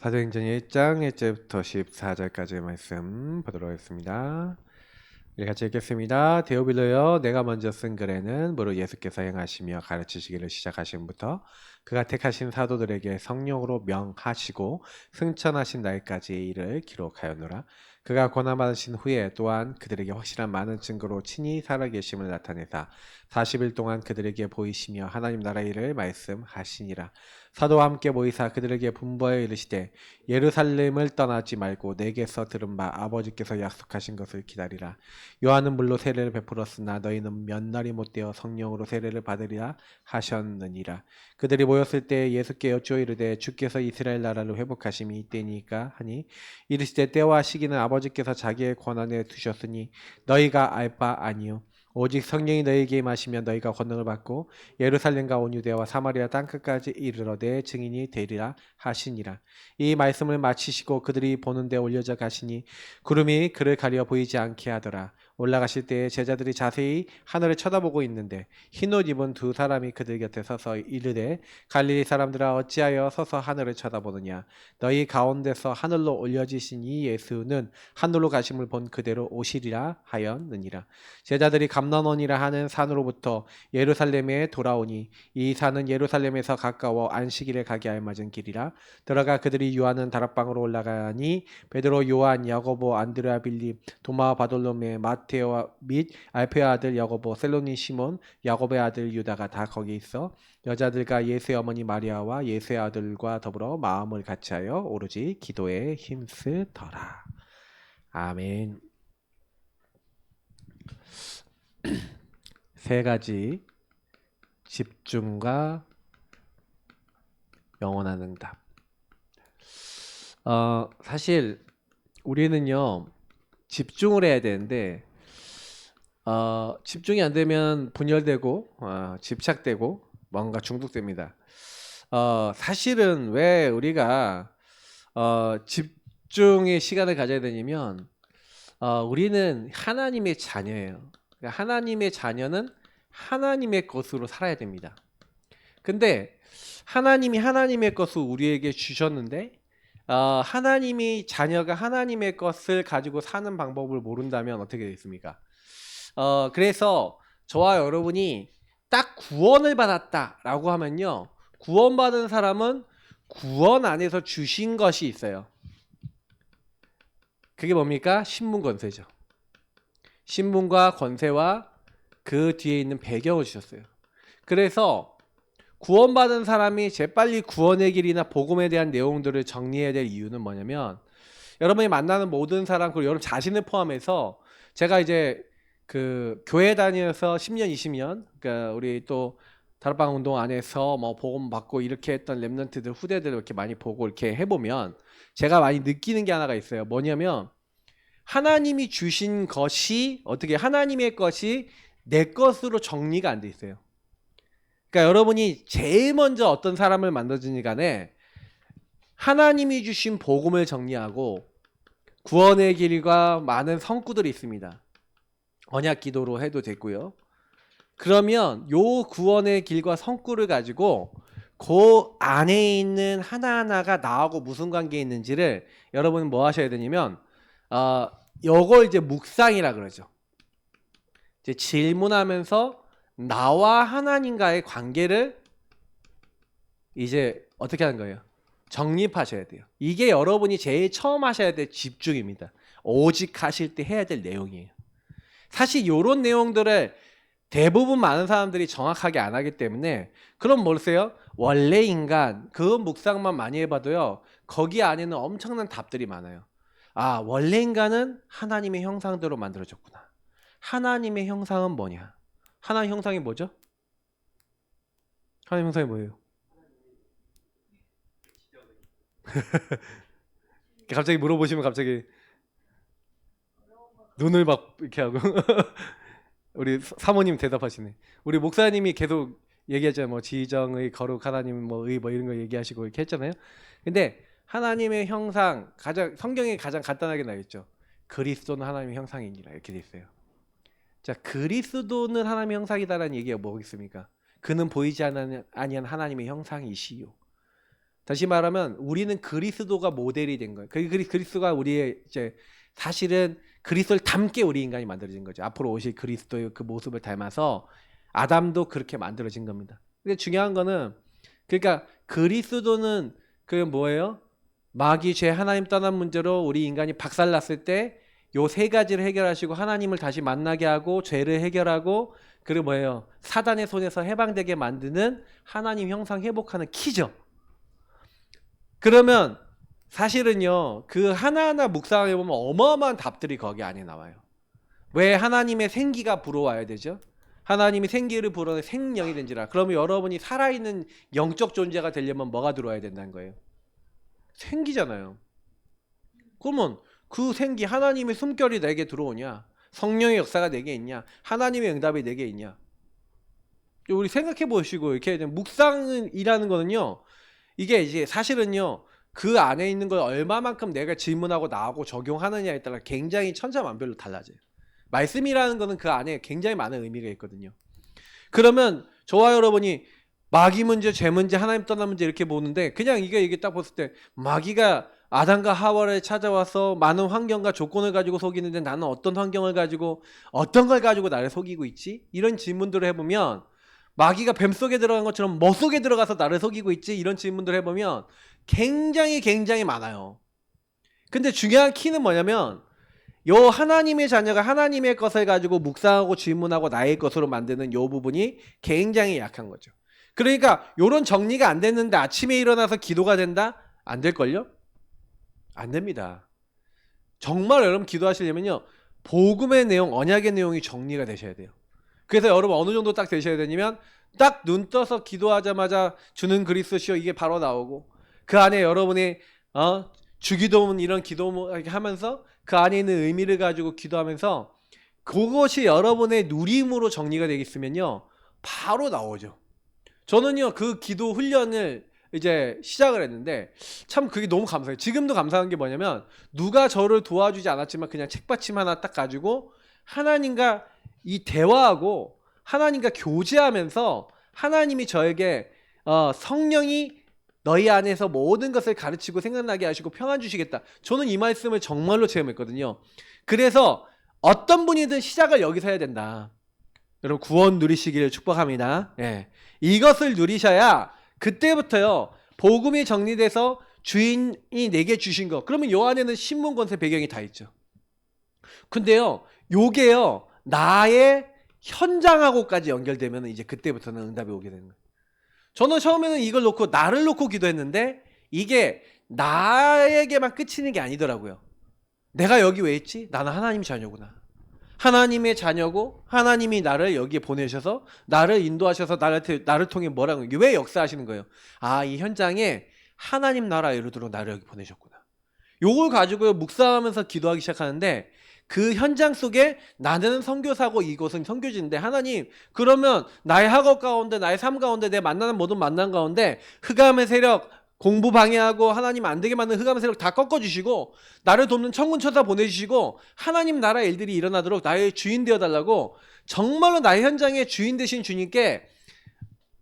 사도행전 1장 1절부터 14절까지의 말씀 보도록 하겠습니다. 우리 같이 읽겠습니다. 데오빌로여, 내가 먼저 쓴 글에는 무릇 예수께서 행하시며 가르치시기를 시작하심부터 그가 택하신 사도들에게 성령으로 명하시고 승천하신 날까지 일을 기록하였노라. 그가 고난받으신 후에 또한 그들에게 확실한 많은 증거로 친히 살아계심을 나타내사 40일 동안 그들에게 보이시며 하나님 나라 일을 말씀하시니라. 사도와 함께 모이사 그들에게 분부하여 이르시되 예루살렘을 떠나지 말고 내게서 들은 바 아버지께서 약속하신 것을 기다리라. 요한은 물로 세례를 베풀었으나 너희는 몇 날이 못되어 성령으로 세례를 받으리라 하셨느니라. 그들이 모였을 때 예수께 여쭈어 이르되 주께서 이스라엘 나라를 회복하심이 이때니까 하니 이르시되 때와 시기는 아버지께서 자기의 권한에 두셨으니 너희가 알 바 아니요 오직 성령이 너희에게 임하시면 너희가 권능을 받고 예루살렘과 온 유대와 사마리아 땅끝까지 이르러 내 증인이 되리라 하시니라. 이 말씀을 마치시고 그들이 보는 데 올려져 가시니 구름이 그를 가려 보이지 않게 하더라. 올라가실 때에 제자들이 자세히 하늘을 쳐다보고 있는데 흰옷 입은 두 사람이 그들 곁에 서서 이르되 갈릴리 사람들아 어찌하여 서서 하늘을 쳐다보느냐. 너희 가운데서 하늘로 올려지신 이 예수는 하늘로 가심을 본 그대로 오시리라 하였느니라. 제자들이 감난원이라 하는 산으로부터 예루살렘에 돌아오니 이 산은 예루살렘에서 가까워 안식일에 가기 알맞은 길이라. 들어가 그들이 요한은 다락방으로 올라가니 베드로, 요한, 야고보, 안드레아, 빌립, 도마, 바돌로메, 마테오 및 알페의 아들 야고보, 셀로니 시몬, 야고보의 아들 유다가 다 거기 있어 여자들과 예수의 어머니 마리아와 예수의 아들과 더불어 마음을 같이하여 오로지 기도에 힘쓰더라. 아멘. 세 가지 집중과 영원한 응답. 사실 우리는요 집중을 해야 되는데 집중이 안 되면 분열되고 집착되고 뭔가 중독됩니다. 사실은 왜 우리가 집중의 시간을 가져야 되냐면 우리는 하나님의 자녀예요. 그러니까 하나님의 자녀는 하나님의 것으로 살아야 됩니다. 근데 하나님이 하나님의 것을 우리에게 주셨는데 하나님이 자녀가 하나님의 것을 가지고 사는 방법을 모른다면 어떻게 되겠습니까? 그래서 저와 여러분이 딱 구원을 받았다라고 하면요, 구원받은 사람은 구원 안에서 주신 것이 있어요. 그게 뭡니까? 신분 권세죠. 신분과 권세와 그 뒤에 있는 배경을 주셨어요. 그래서 구원받은 사람이 재빨리 구원의 길이나 복음에 대한 내용들을 정리해야 될 이유는 뭐냐면, 여러분이 만나는 모든 사람, 그리고 여러분 자신을 포함해서, 제가 이제 그 교회 다니면서 10년, 20년, 그러니까 우리 또 다락방 운동 안에서 뭐 복음 받고 이렇게 했던 렘넌트들, 후대들 이렇게 많이 보고 이렇게 해보면 제가 많이 느끼는 게 하나가 있어요. 뭐냐면, 하나님이 주신 것이 어떻게 하나님의 것이 내 것으로 정리가 안 돼 있어요. 그러니까 여러분이 제일 먼저 어떤 사람을 만나든지 간에 하나님이 주신 복음을 정리하고 구원의 길과 많은 성구들이 있습니다. 언약 기도로 해도 되고요. 그러면 요 구원의 길과 성구를 가지고 그 안에 있는 하나하나가 나하고 무슨 관계에 있는지를 여러분은 뭐 하셔야 되냐면 요걸 이제 묵상이라 그러죠. 이제 질문하면서 나와 하나님과의 관계를 이제 어떻게 하는 거예요? 정립하셔야 돼요. 이게 여러분이 제일 처음 하셔야 될 집중입니다. 오직 하실 때 해야 될 내용이에요. 사실 이런 내용들을 대부분 많은 사람들이 정확하게 안 하기 때문에, 그럼 뭐세요? 원래 인간 그 묵상만 많이 해봐도요, 거기 안에는 엄청난 답들이 많아요. 원래 인간은 하나님의 형상대로 만들어졌구나. 하나님의 형상은 뭐냐? 하나님 형상이 뭐죠? 하나님 형상이 뭐예요? 갑자기 물어보시면 갑자기 눈을 막 이렇게 하고 우리 사모님 대답하시네. 우리 목사님이 계속 얘기하잖아요. 뭐 지정의 거룩 하나님 뭐 의 뭐 이런 거 얘기하시고 이렇게 했잖아요. 근데 하나님의 형상, 가장 성경에 가장 간단하게 나있죠. 그리스도는 하나님의 형상이니라 이렇게 돼 있어요. 자, 그리스도는 하나님의 형상이다라는 얘기가 뭐겠습니까? 그는 보이지 아니한 하나님의 형상이시요. 다시 말하면 우리는 그리스도가 모델이 된 거예요. 그리스도가 우리의 이제 사실은 그리스도를 닮게 우리 인간이 만들어진 거죠. 앞으로 오실 그리스도의 그 모습을 닮아서 아담도 그렇게 만들어진 겁니다. 근데 중요한 거는 그러니까 그리스도는 그 뭐예요? 마귀, 죄, 하나님 떠난 문제로 우리 인간이 박살났을 때 요 세 가지를 해결하시고 하나님을 다시 만나게 하고 죄를 해결하고 그리고 뭐예요? 사단의 손에서 해방되게 만드는 하나님 형상 회복하는 키죠. 그러면 사실은요, 그 하나하나 묵상해 보면 어마어마한 답들이 거기 안에 나와요. 왜 하나님의 생기가 불어와야 되죠? 하나님이 생기를 불어내 생명이 된지라. 그러면 여러분이 살아있는 영적 존재가 되려면 뭐가 들어와야 된다는 거예요? 생기잖아요. 그러면 그 생기, 하나님의 숨결이 내게 들어오냐? 성령의 역사가 내게 있냐? 하나님의 응답이 내게 있냐? 우리 생각해 보시고 이렇게 묵상이라는 거는요, 이게 이제 사실은요, 그 안에 있는 걸 얼마만큼 내가 질문하고 나하고 적용하느냐에 따라 굉장히 천차만별로 달라져요. 말씀이라는 거는 그 안에 굉장히 많은 의미가 있거든요. 그러면 저와 여러분이 마귀 문제, 죄 문제, 하나님 떠난 문제 이렇게 보는데 그냥 이게 딱 봤을 때 마귀가 아담과 하와를 찾아와서 많은 환경과 조건을 가지고 속이는데 나는 어떤 환경을 가지고 어떤 걸 가지고 나를 속이고 있지? 이런 질문들을 해보면 마귀가 뱀 속에 들어간 것처럼 뭐 속에 들어가서 나를 속이고 있지? 이런 질문들을 해보면 굉장히 많아요. 근데 중요한 키는 뭐냐면 요 하나님의 자녀가 하나님의 것을 가지고 묵상하고 질문하고 나의 것으로 만드는 요 부분이 굉장히 약한 거죠. 그러니까 요런 정리가 안 됐는데 아침에 일어나서 기도가 된다? 안 될걸요? 안 됩니다. 정말 여러분 기도하시려면요, 복음의 내용, 언약의 내용이 정리가 되셔야 돼요. 그래서 여러분 어느 정도 딱 되셔야 되냐면 딱 눈 떠서 기도하자마자 주는 그리스도시요 이게 바로 나오고 그 안에 여러분의 주기도문 이런 기도 하면서 그 안에 있는 의미를 가지고 기도하면서 그것이 여러분의 누림으로 정리가 되겠으면요 바로 나오죠. 저는요 그 기도 훈련을 이제 시작을 했는데 참 그게 너무 감사해요. 지금도 감사한 게 뭐냐면 누가 저를 도와주지 않았지만 그냥 책받침 하나 딱 가지고 하나님과 이 대화하고 하나님과 교제하면서 하나님이 저에게 성령이 너희 안에서 모든 것을 가르치고 생각나게 하시고 평안 주시겠다. 저는 이 말씀을 정말로 체험했거든요. 그래서 어떤 분이든 시작을 여기서 해야 된다. 여러분 구원 누리시기를 축복합니다. 예. 이것을 누리셔야 그때부터요 복음이 정리돼서 주인이 내게 주신 거 그러면 요 안에는 신문 권세 배경이 다 있죠. 근데요 요게요 나의 현장하고까지 연결되면 이제 그때부터는 응답이 오게 되는 거예요. 저는 처음에는 이걸 놓고 나를 놓고 기도했는데 이게 나에게만 그치는 게 아니더라고요. 내가 여기 왜 있지? 나는 하나님 자녀구나. 하나님의 자녀고 하나님이 나를 여기에 보내셔서 나를 인도하셔서 나를 통해 뭐라고 왜 역사하시는 거예요? 아, 이 현장에 하나님 나라 이루도록 나를 여기 보내셨구나. 요걸 가지고 묵상하면서 기도하기 시작하는데 그 현장 속에 나는 선교사고 이곳은 선교지인데 하나님 그러면 나의 학업 가운데 나의 삶 가운데 내 만나는 모든 만남 가운데 흑암의 세력 공부 방해하고 하나님 안 되게 만든 흑암의 세력 다 꺾어주시고 나를 돕는 천군천사 보내주시고 하나님 나라 일들이 일어나도록 나의 주인 되어달라고 정말로 나의 현장의 주인 되신 주님께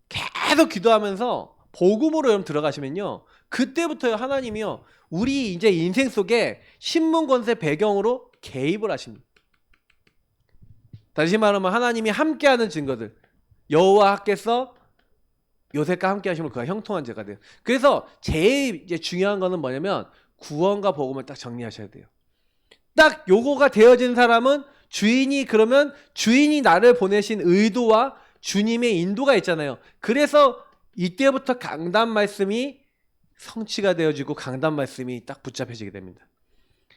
계속 기도하면서 복음으로 여러분 들어가시면요 그때부터요 하나님이요 우리 이제 인생 속에 신문 권세 배경으로 개입을 하십니다. 다시 말하면 하나님이 함께하는 증거들 여호와께서 요셉과 함께 하시면 그가 형통한 자가 돼요. 그래서 제일 이제 중요한 거는 뭐냐면 구원과 복음을 딱 정리하셔야 돼요. 딱 요거가 되어진 사람은 주인이 그러면 주인이 나를 보내신 의도와 주님의 인도가 있잖아요. 그래서 이때부터 강단 말씀이 성취가 되어지고 강단 말씀이 딱 붙잡혀지게 됩니다.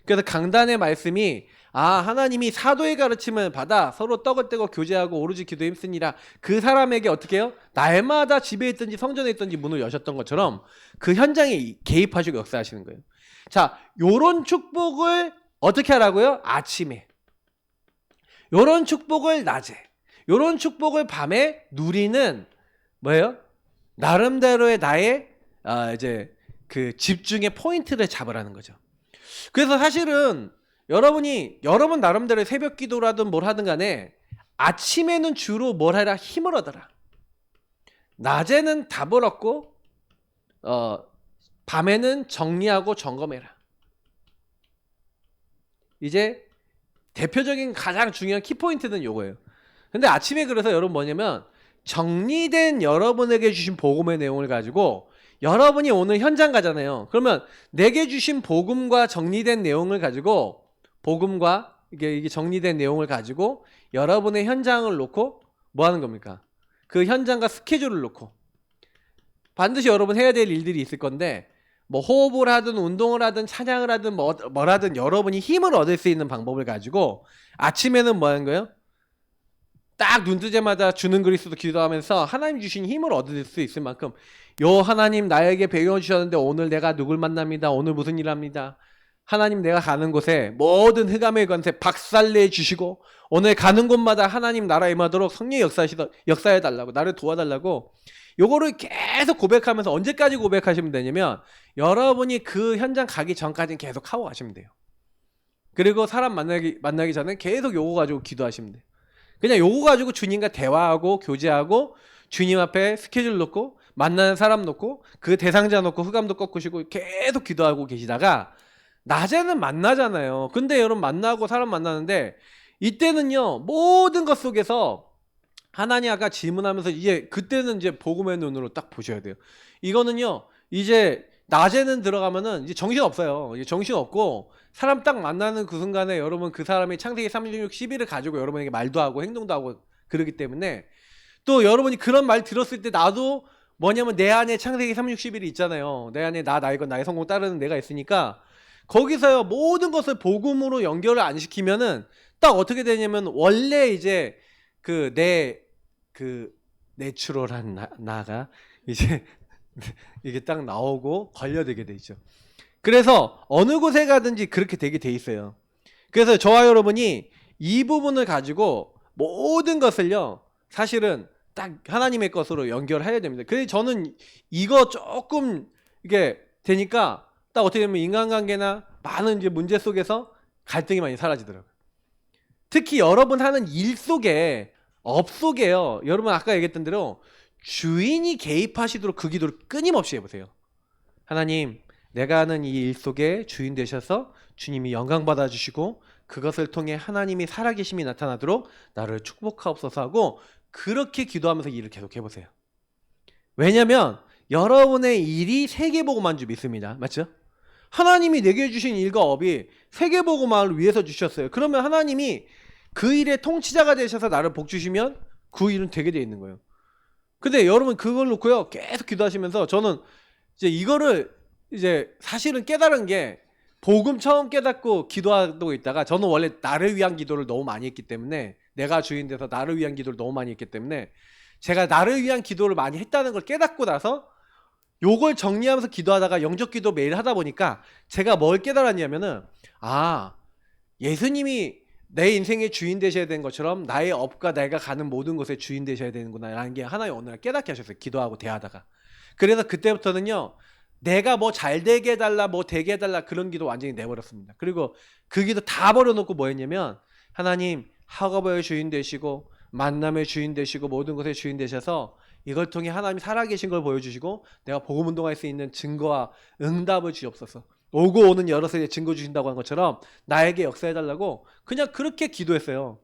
그래서 강단의 말씀이 하나님이 사도의 가르침을 받아 서로 떡을 떼고 교제하고 오로지 기도에 힘쓰니라 그 사람에게 어떻게 해요? 날마다 집에 있든지 성전에 있든지 문을 여셨던 것처럼 그 현장에 개입하시고 역사하시는 거예요. 자, 요런 축복을 어떻게 하라고요? 아침에. 요런 축복을 낮에. 요런 축복을 밤에 누리는 뭐예요? 나름대로의 나의 이제 그 집중의 포인트를 잡으라는 거죠. 그래서 사실은 여러분 나름대로 새벽 기도라든 뭘 하든 간에 아침에는 주로 뭘 해라? 힘을 얻어라. 낮에는 답을 얻고 밤에는 정리하고 점검해라. 이제 대표적인 가장 중요한 키포인트는 요거예요. 근데 아침에 그래서 여러분 뭐냐면 정리된 여러분에게 주신 복음의 내용을 가지고 여러분이 오늘 현장 가잖아요. 그러면 내게 주신 복음과 정리된 내용을 가지고 복음과 이게 정리된 내용을 가지고 여러분의 현장을 놓고 뭐 하는 겁니까? 그 현장과 스케줄을 놓고 반드시 여러분 해야 될 일들이 있을 건데 뭐 호흡을 하든 운동을 하든 찬양을 하든 뭐라든 여러분이 힘을 얻을 수 있는 방법을 가지고 아침에는 뭐 하는 거예요? 딱 눈 뜨자마자 주는 그리스도 기도하면서 하나님 주신 힘을 얻을 수 있을 만큼 요 하나님 나에게 배워 주셨는데 오늘 내가 누굴 만납니다. 오늘 무슨 일 합니다. 하나님 내가 가는 곳에 모든 흑암의 권세 박살내 주시고 오늘 가는 곳마다 하나님 나라 임하도록 성령 역사해 달라고 나를 도와달라고 요거를 계속 고백하면서 언제까지 고백하시면 되냐면 여러분이 그 현장 가기 전까지는 계속 하고 가시면 돼요. 그리고 사람 만나기 전에 계속 요거 가지고 기도하시면 돼요. 그냥 요거 가지고 주님과 대화하고 교제하고 주님 앞에 스케줄 놓고 만나는 사람 놓고 그 대상자 놓고 흑암도 꺾으시고 계속 기도하고 계시다가 낮에는 만나잖아요. 근데 여러분 만나고 사람 만나는데 이때는요 모든 것 속에서 하나님 아까 질문하면서 이제 그때는 이제 복음의 눈으로 딱 보셔야 돼요. 이거는요 이제 낮에는 들어가면은 이제 정신 없어요. 이제 정신 없고 사람 딱 만나는 그 순간에 여러분 그 사람이 창세기 36, 11을 가지고 여러분에게 말도 하고 행동도 하고 그러기 때문에 또 여러분이 그런 말 들었을 때 나도 뭐냐면 내 안에 창세기 36, 11이 있잖아요. 내 안에 나이건 나의 성공 따르는 내가 있으니까 거기서요 모든 것을 복음으로 연결을 안 시키면은 딱 어떻게 되냐면 원래 이제 그 내추럴한 나가 이제 이게 딱 나오고 걸려들게 돼 있죠. 그래서 어느 곳에 가든지 그렇게 되게 돼 있어요. 그래서 저와 여러분이 이 부분을 가지고 모든 것을요 사실은 딱 하나님의 것으로 연결해야 됩니다. 그래서 저는 이거 조금 이게 되니까 딱 어떻게 보면 인간관계나 많은 이제 문제 속에서 갈등이 많이 사라지더라고요. 특히 여러분 하는 일 속에 업 속에요. 여러분 아까 얘기했던 대로 주인이 개입하시도록 그 기도를 끊임없이 해보세요. 하나님 내가 하는 이 일 속에 주인 되셔서 주님이 영광 받아주시고 그것을 통해 하나님이 살아계심이 나타나도록 나를 축복하옵소서 하고 그렇게 기도하면서 일을 계속 해보세요. 왜냐면 여러분의 일이 세계복음만 줄 믿습니다. 맞죠? 하나님이 내게 주신 일과 업이 세계복음만을 위해서 주셨어요. 그러면 하나님이 그 일의 통치자가 되셔서 나를 복 주시면 그 일은 되게 돼 있는 거예요. 근데 여러분 그걸 놓고요 계속 기도하시면서 저는 이제 이거를 이제 사실은 깨달은 게 복음 처음 깨닫고 기도하고 있다가 저는 원래 나를 위한 기도를 너무 많이 했기 때문에 내가 주인 돼서 나를 위한 기도를 너무 많이 했기 때문에 제가 나를 위한 기도를 많이 했다는 걸 깨닫고 나서 요걸 정리하면서 기도하다가 영적 기도 매일 하다 보니까 제가 뭘 깨달았냐면은 예수님이 내 인생의 주인 되셔야 되는 것처럼 나의 업과 내가 가는 모든 곳에 주인 되셔야 되는구나 라는 게 하나의 어느 날 깨닫게 하셨어요. 기도하고 대하다가. 그래서 그때부터는요 내가 뭐 잘 되게 해달라 뭐 되게 해달라 그런 기도 완전히 내버렸습니다. 그리고 그 기도 다 버려놓고 뭐 했냐면 하나님 학업의 주인 되시고 만남의 주인 되시고 모든 것의 주인 되셔서 이걸 통해 하나님이 살아계신 걸 보여주시고 내가 복음 운동할 수 있는 증거와 응답을 주옵소서. 오고 오는 여러 세대 증거 주신다고 한 것처럼 나에게 역사해달라고 그냥 그렇게 기도했어요.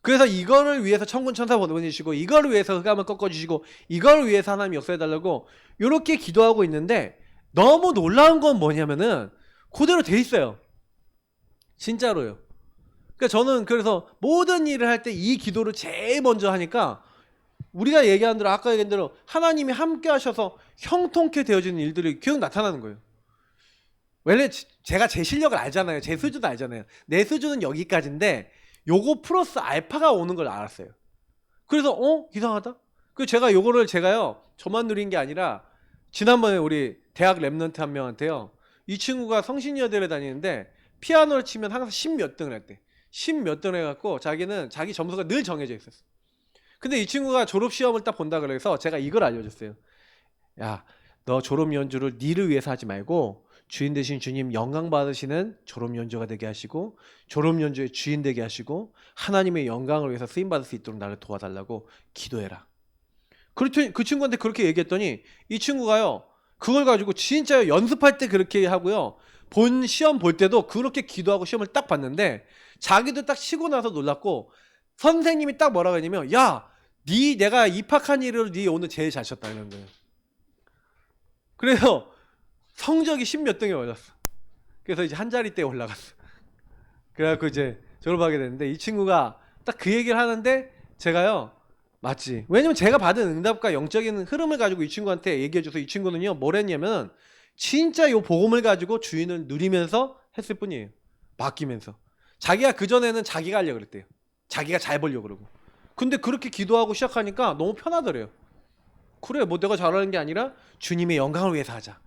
그래서 이거를 위해서 천군 천사 보내주시고 이거를 위해서 흑암을 꺾어주시고 이거를 위해서 하나님 역사해달라고 이렇게 기도하고 있는데 너무 놀라운 건 뭐냐면은 그대로 돼 있어요. 진짜로요. 그러니까 저는 그래서 모든 일을 할 때 이 기도를 제일 먼저 하니까 우리가 얘기한 대로 아까 얘기한 대로 하나님이 함께 하셔서 형통케 되어지는 일들이 계속 나타나는 거예요. 원래 제가 제 실력을 알잖아요. 제 수준도 알잖아요. 내 수준은 여기까지인데 요거 플러스 알파가 오는 걸 알았어요. 그래서 이상하다. 그 제가 요거를 제가요 저만 누린 게 아니라 지난번에 우리 대학 랩런트 한 명한테요 이 친구가 성신여대를 다니는데 피아노를 치면 항상 10몇 등을 했대. 10몇 등을 해갖고 자기는 자기 점수가 늘 정해져 있었어. 근데 이 친구가 졸업시험을 딱 본다 그래서 제가 이걸 알려줬어요. 야, 너 졸업 연주를 니를 위해서 하지 말고 주인 되신 주님 영광 받으시는 졸업 연주가 되게 하시고 졸업 연주의 주인 되게 하시고 하나님의 영광을 위해서 쓰임 받을 수 있도록 나를 도와달라고 기도해라. 그 친구한테 그렇게 얘기했더니 이 친구가요 그걸 가지고 진짜 연습할 때 그렇게 하고요. 본 시험 볼 때도 그렇게 기도하고 시험을 딱 봤는데 자기도 딱 치고 나서 놀랐고 선생님이 딱 뭐라고 했냐면 야, 내가 입학한 이후로 네 오늘 제일 잘 쳤다 이런 거예요. 그래서 성적이 10몇 등에 올랐어. 그래서 이제 한 자리대에 올라갔어. 그래갖고 이제 졸업하게 됐는데 이 친구가 딱 그 얘기를 하는데 제가요 맞지. 왜냐면 제가 받은 응답과 영적인 흐름을 가지고 이 친구한테 얘기해줘서 이 친구는요 뭘 했냐면 진짜 요 복음을 가지고 주인을 누리면서 했을 뿐이에요. 맡기면서. 자기가 그전에는 자기가 하려고 그랬대요. 자기가 잘 벌려고 그러고. 근데 그렇게 기도하고 시작하니까 너무 편하더래요. 그래 뭐 내가 잘하는 게 아니라 주님의 영광을 위해서 하자.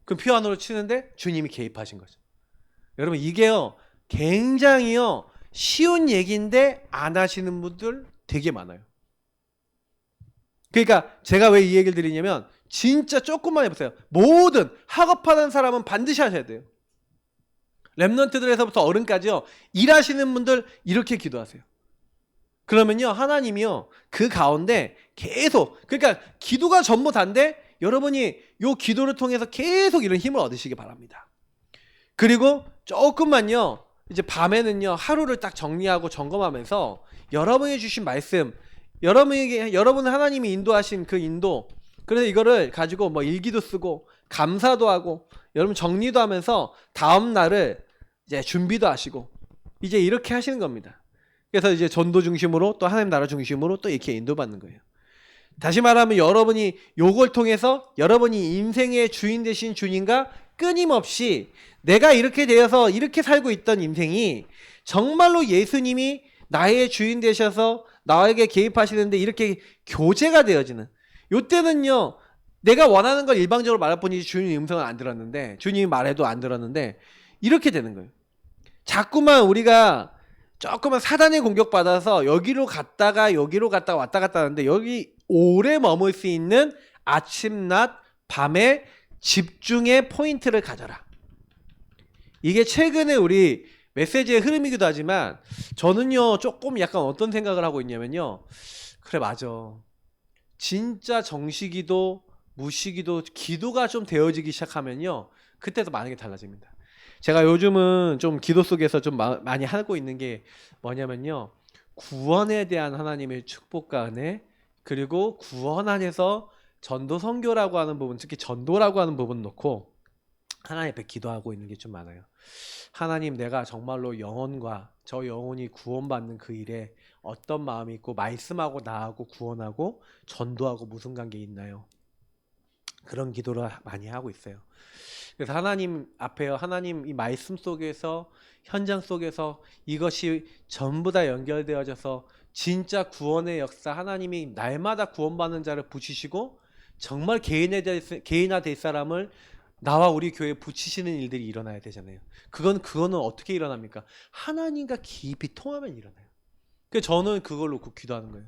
그럼 피아노를 치는데 주님이 개입하신 거죠. 여러분 이게요 굉장히요 쉬운 얘기인데 안 하시는 분들 되게 많아요. 그러니까 제가 왜 이 얘기를 드리냐면 진짜 조금만 해보세요. 모든 학업하는 사람은 반드시 하셔야 돼요. 랩런트들에서부터 어른까지요 일하시는 분들 이렇게 기도하세요. 그러면요 하나님이요 그 가운데 계속 그러니까 기도가 전부 다인데 여러분이 요 기도를 통해서 계속 이런 힘을 얻으시기 바랍니다. 그리고 조금만요 이제 밤에는요 하루를 딱 정리하고 점검하면서 여러분이 주신 말씀 여러분 하나님이 인도하신 그 인도 그래서 이거를 가지고 뭐 일기도 쓰고 감사도 하고 여러분 정리도 하면서 다음 날을 이제 준비도 하시고 이제 이렇게 하시는 겁니다. 그래서 이제 전도 중심으로 또 하나님 나라 중심으로 또 이렇게 인도받는 거예요. 다시 말하면 여러분이 요걸 통해서 여러분이 인생의 주인 되신 주님과 끊임없이 내가 이렇게 되어서 이렇게 살고 있던 인생이 정말로 예수님이 나의 주인 되셔서 나에게 개입하시는데 이렇게 교제가 되어지는 요때는요 내가 원하는 걸 일방적으로 말할 뿐이지 주님 음성은 안 들었는데 주님이 말해도 안 들었는데 이렇게 되는 거예요. 자꾸만 우리가 조금만 사단의 공격받아서 여기로 갔다가 왔다 갔다 하는데 여기 오래 머물 수 있는 아침, 낮, 밤에 집중의 포인트를 가져라. 이게 최근에 우리 메시지의 흐름이기도 하지만 저는요 조금 약간 어떤 생각을 하고 있냐면요 그래 맞아 진짜 정시기도 무시기도 기도가 좀 되어지기 시작하면요 그때도 많은 게 달라집니다. 제가 요즘은 좀 기도 속에서 좀 많이 하고 있는 게 뭐냐면요 구원에 대한 하나님의 축복과 은혜 그리고 구원 안에서 전도 선교라고 하는 부분 특히 전도라고 하는 부분 놓고 하나님 앞에 기도하고 있는 게 좀 많아요. 하나님 내가 정말로 영혼과 저 영혼이 구원받는 그 일에 어떤 마음이 있고 말씀하고 나하고 구원하고 전도하고 무슨 관계 있나요? 그런 기도를 많이 하고 있어요. 그래서 하나님 앞에요. 하나님 이 말씀 속에서 현장 속에서 이것이 전부 다 연결되어져서 진짜 구원의 역사 하나님이 날마다 구원받는 자를 붙이시고 정말 개인화될 사람을 나와 우리 교회에 붙이시는 일들이 일어나야 되잖아요. 그거는 어떻게 일어납니까? 하나님과 깊이 통하면 일어나요. 그래서 저는 그걸 놓고 기도하는 거예요.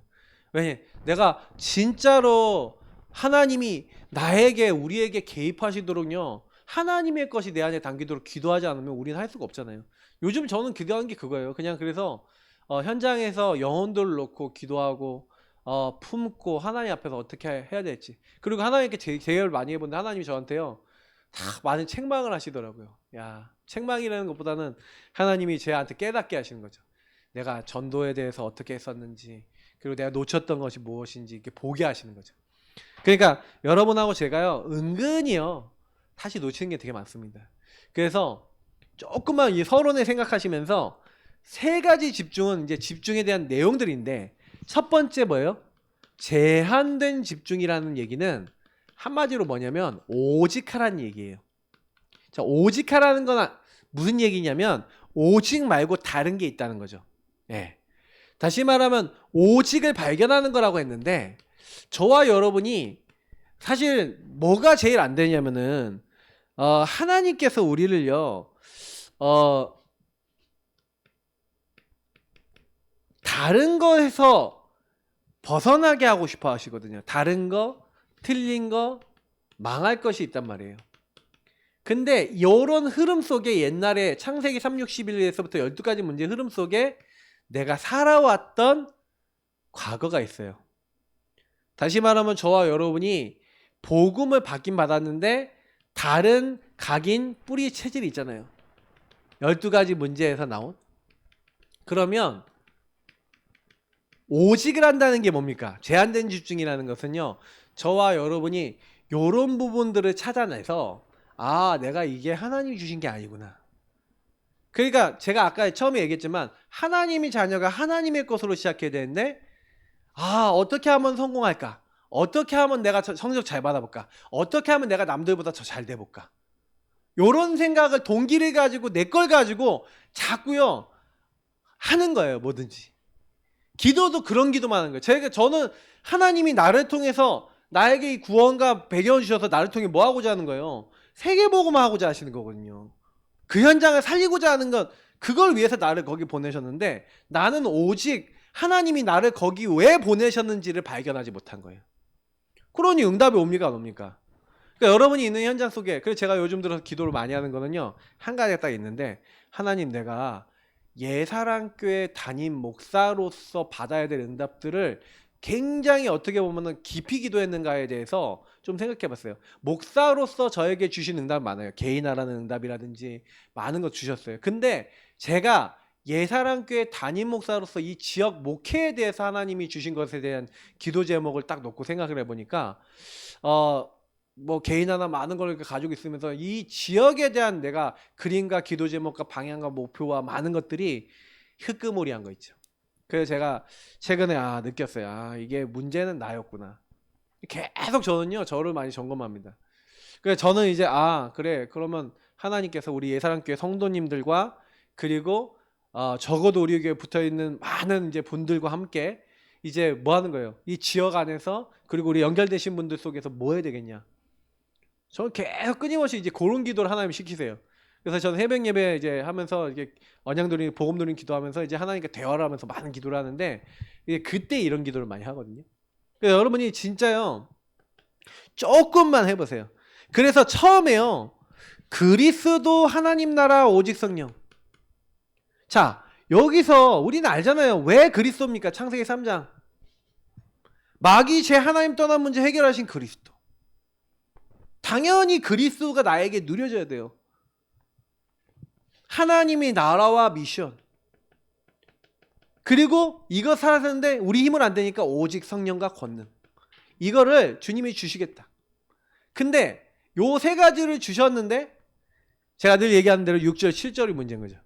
왜냐? 내가 진짜로 하나님이 나에게 우리에게 개입하시도록요. 하나님의 것이 내 안에 담기도록 기도하지 않으면 우리는 할 수가 없잖아요. 요즘 저는 기도하는 게 그거예요. 그냥 그래서 현장에서 영혼들을 놓고 기도하고 품고 하나님 앞에서 어떻게 해야 될지 그리고 하나님께 제의를 많이 해보는데 하나님이 저한테요. 다 많은 책망을 하시더라고요. 야, 책망이라는 것보다는 하나님이 저한테 깨닫게 하시는 거죠. 내가 전도에 대해서 어떻게 했었는지 그리고 내가 놓쳤던 것이 무엇인지 이렇게 보게 하시는 거죠. 그러니까 여러분하고 제가요 은근히요 다시 놓치는 게 되게 많습니다. 그래서 조금만 이 서론에 생각하시면서 세 가지 집중은 이제 집중에 대한 내용들인데 첫 번째 뭐예요? 제한된 집중이라는 얘기는 한마디로 뭐냐면 오직 하라는 얘기예요. 자, 오직 하라는 건 무슨 얘기냐면 오직 말고 다른 게 있다는 거죠. 예. 다시 말하면 오직을 발견하는 거라고 했는데 저와 여러분이 사실 뭐가 제일 안 되냐면은 하나님께서 우리를요 다른 거에서 벗어나게 하고 싶어 하시거든요. 다른 거, 틀린 거, 망할 것이 있단 말이에요. 근데 이런 흐름 속에 옛날에 창세기 3:61에서부터 12가지 문제 흐름 속에 내가 살아왔던 과거가 있어요. 다시 말하면 저와 여러분이 복음을 받긴 받았는데 다른 각인 뿌리 체질이 있잖아요. 12가지 문제에서 나온. 그러면 오직을 한다는 게 뭡니까? 제한된 집중이라는 것은요, 저와 여러분이 요런 부분들을 찾아내서 내가 이게 하나님이 주신 게 아니구나. 그러니까 제가 아까 처음에 얘기했지만 하나님이 자녀가 하나님의 것으로 시작해야 되는데 어떻게 하면 성공할까? 어떻게 하면 내가 성적 잘 받아볼까? 어떻게 하면 내가 남들보다 더 잘 돼볼까? 요런 생각을 동기를 가지고 내 걸 가지고 자꾸요 하는 거예요. 뭐든지. 기도도 그런 기도만 하는 거예요. 저는 하나님이 나를 통해서 나에게 이 구원과 배경을 주셔서 나를 통해 뭐 하고자 하는 거예요? 세계복음을 하고자 하시는 거거든요. 그 현장을 살리고자 하는 건 그걸 위해서 나를 거기 보내셨는데 나는 오직 하나님이 나를 거기 왜 보내셨는지를 발견하지 못한 거예요. 그러니 응답이 옵니까 안 옵니까? 그러니까 여러분이 있는 현장 속에, 그래서 제가 요즘 들어서 기도를 많이 하는 거는요, 한 가지가 딱 있는데, 하나님, 내가 예사랑교회 담임 목사로서 받아야 될 응답들을 굉장히 어떻게 보면 깊이 기도했는가에 대해서 좀 생각해 봤어요. 목사로서 저에게 주신 응답 많아요. 개인하라는 응답이라든지 많은 거 주셨어요. 근데 제가 예사랑교회 담임 목사로서 이 지역 목회에 대해서 하나님이 주신 것에 대한 기도 제목을 딱 놓고 생각을 해보니까 뭐 개인 하나 많은 걸 가지고 있으면서 이 지역에 대한 내가 그림과 기도 제목과 방향과 목표와 많은 것들이 흑그무리한 거 있죠. 그래서 제가 최근에 느꼈어요. 이게 문제는 나였구나. 계속 저는요 저를 많이 점검합니다. 그래서 저는 이제 그래, 그러면 하나님께서 우리 예사랑교회 성도님들과 그리고 적어도 우리 교회에 붙어있는 많은 이제 분들과 함께 이제 뭐 하는 거예요? 이 지역 안에서, 그리고 우리 연결되신 분들 속에서 뭐 해야 되겠냐? 저는 계속 끊임없이 이제 그런 기도를 하나님 시키세요. 그래서 저는 새벽 예배 이제 하면서 이게 언양드린 복음 누린 기도하면서 이제 하나님과 대화를 하면서 많은 기도를 하는데 이게 그때 이런 기도를 많이 하거든요. 그래서 여러분이 진짜요 조금만 해보세요. 그래서 처음에요 그리스도 하나님 나라 오직 성령. 자, 여기서 우리는 알잖아요. 왜 그리스도입니까? 창세기 3장. 마귀 제 하나님 떠난 문제 해결하신 그리스도. 당연히 그리스도가 나에게 누려져야 돼요. 하나님의 나라와 미션. 그리고 이거 살았는데 우리 힘은 안 되니까 오직 성령과 권능. 이거를 주님이 주시겠다. 근데 요 세 가지를 주셨는데 제가 늘 얘기하는 대로 6절 7절이 문제인 거죠.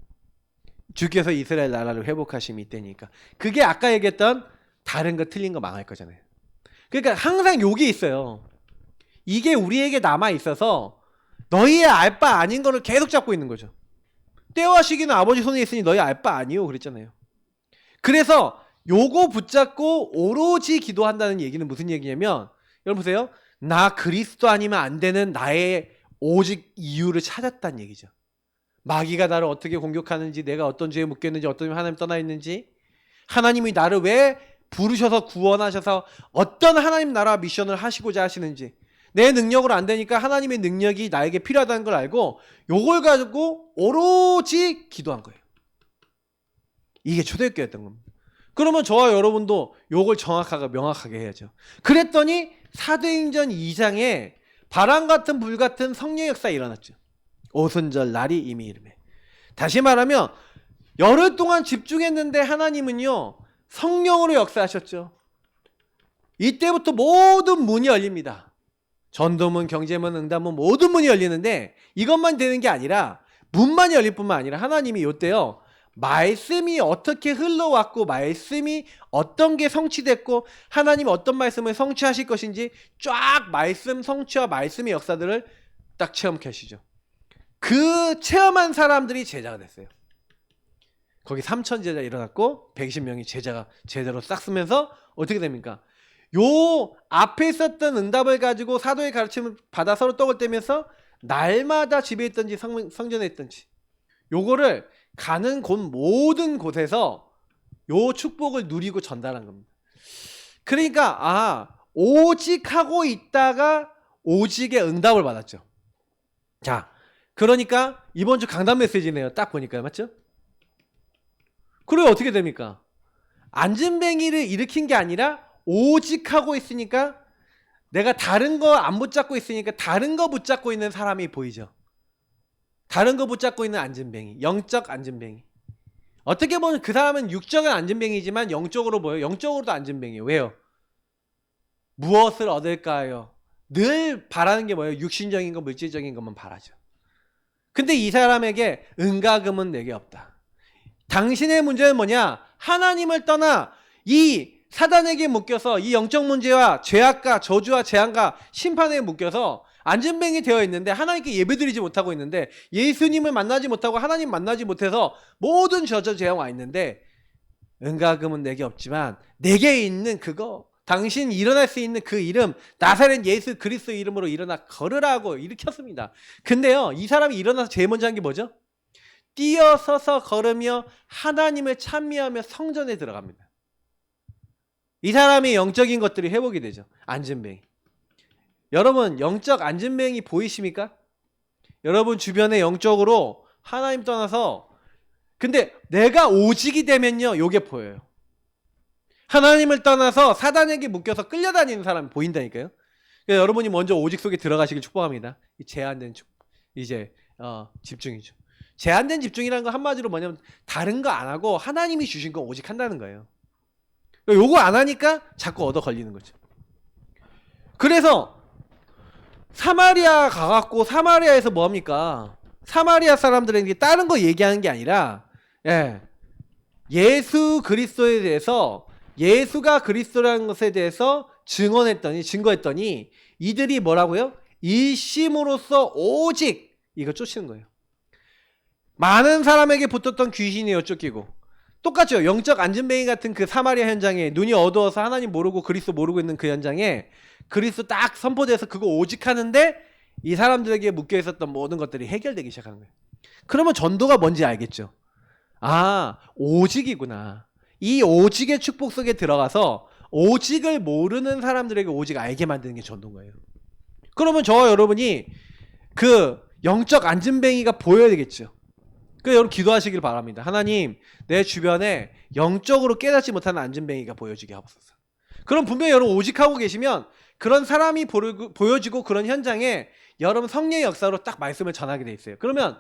주께서 이스라엘 나라를 회복하심이 이때니까. 그게 아까 얘기했던 다른 거 틀린 거 망할 거잖아요. 그러니까 항상 요게 있어요. 이게 우리에게 남아 있어서 너희의 알 바 아닌 거를 계속 잡고 있는 거죠. 때와 시기는 아버지 손에 있으니 너희 알 바 아니요 그랬잖아요. 그래서 요거 붙잡고 오로지 기도한다는 얘기는 무슨 얘기냐면, 여러분 보세요. 나 그리스도 아니면 안 되는 나의 오직 이유를 찾았다는 얘기죠. 마귀가 나를 어떻게 공격하는지, 내가 어떤 죄에 묶였는지, 어떤 하나님 떠나 있는지, 하나님이 나를 왜 부르셔서 구원하셔서 어떤 하나님 나라 미션을 하시고자 하시는지, 내 능력으로 안 되니까 하나님의 능력이 나에게 필요하다는 걸 알고 요걸 가지고 오로지 기도한 거예요. 이게 초대교회였던 겁니다. 그러면 저와 여러분도 요걸 정확하게 명확하게 해야죠. 그랬더니 사도행전 2장에 바람 같은 불 같은 성령 역사가 일어났죠. 오순절 날이 이미 이르매. 다시 말하면 열흘 동안 집중했는데 하나님은요 성령으로 역사하셨죠. 이때부터 모든 문이 열립니다. 전도문, 경제문, 응답문 모든 문이 열리는데 이것만 되는 게 아니라 문만 열릴 뿐만 아니라 하나님이 이때요 말씀이 어떻게 흘러왔고 말씀이 어떤 게 성취됐고 하나님이 어떤 말씀을 성취하실 것인지 쫙 말씀 성취와 말씀의 역사들을 딱 체험케 하시죠. 그 체험한 사람들이 제자가 됐어요. 거기 3,000 제자 일어났고 120명이 제자가 제대로 싹 쓰면서 어떻게 됩니까? 요 앞에 있었던 응답을 가지고 사도의 가르침을 받아 서로 떡을 떼면서 날마다 집에 있든지 성전에 있든지 요거를 가는 곳 모든 곳에서 요 축복을 누리고 전달한 겁니다. 그러니까 오직 하고 있다가 오직의 응답을 받았죠. 자, 그러니까 이번 주 강단 메시지네요. 딱 보니까 맞죠? 그리고 어떻게 됩니까? 안진뱅이를 일으킨 게 아니라 오직 하고 있으니까 내가 다른 거 안 붙잡고 있으니까 다른 거 붙잡고 있는 사람이 보이죠. 다른 거 붙잡고 있는 안진뱅이, 영적 안진뱅이. 어떻게 보면 그 사람은 육적은 안진뱅이지만 영적으로 뭐예요? 영적으로도 안진뱅이에요. 왜요? 무엇을 얻을까요? 늘 바라는 게 뭐예요? 육신적인 거, 물질적인 것만 바라죠. 근데 이 사람에게 은과 금은 내게 없다. 당신의 문제는 뭐냐? 하나님을 떠나 이 사단에게 묶여서 이 영적 문제와 죄악과 저주와 재앙과 심판에 묶여서 안진뱅이 되어 있는데 하나님께 예배드리지 못하고 있는데 예수님을 만나지 못하고 하나님 만나지 못해서 모든 저주 재앙 와 있는데 은과 금은 내게 없지만 내게 있는 그거 당신 일어날 수 있는 그 이름 나사렛 예수 그리스도 이름으로 일어나 걸으라고 일으켰습니다. 근데요 이 사람이 일어나서 제일 먼저 한 게 뭐죠? 뛰어서서 걸으며 하나님을 찬미하며 성전에 들어갑니다. 이 사람이 영적인 것들이 회복이 되죠. 안진뱅이. 여러분 영적 안진뱅이 보이십니까? 여러분 주변에 영적으로 하나님 떠나서 근데 내가 오직이 되면요 요게 보여요. 하나님을 떠나서 사단에게 묶여서 끌려다니는 사람이 보인다니까요. 그러니까 여러분이 먼저 오직 속에 들어가시길 축복합니다. 이 제한된 이제 집중이죠. 제한된 집중이라는 건 한마디로 뭐냐면 다른 거 안 하고 하나님이 주신 거 오직 한다는 거예요. 요거 안 하니까 자꾸 얻어 걸리는 거죠. 그래서 사마리아 가갖고 사마리아에서 뭐합니까? 사마리아 사람들에게 다른 거 얘기하는 게 아니라 예수 그리스도에 대해서 예수가 그리스도라는 것에 대해서 증거했더니 이들이 뭐라고요? 일심으로써 오직 이거 쫓는 거예요. 많은 사람에게 붙었던 귀신이 쫓기고 똑같죠. 영적 안진뱅이 같은 그 사마리아 현장에 눈이 어두워서 하나님 모르고 그리스도 모르고 있는 그 현장에 그리스도 딱 선포돼서 그거 오직 하는데 이 사람들에게 묶여 있었던 모든 것들이 해결되기 시작하는 거예요. 그러면 전도가 뭔지 알겠죠. 아, 오직이구나. 이 오직의 축복 속에 들어가서 오직을 모르는 사람들에게 오직 알게 만드는 게 전도인 거예요. 그러면 저와 여러분이 그 영적 안진뱅이가 보여야 되겠죠. 그래서 여러분 기도하시길 바랍니다. 하나님 내 주변에 영적으로 깨닫지 못하는 안진뱅이가 보여지게 하옵소서. 그럼 분명히 여러분 오직하고 계시면 그런 사람이 보여지고 그런 현장에 여러분 성령의 역사로 딱 말씀을 전하게 돼 있어요. 그러면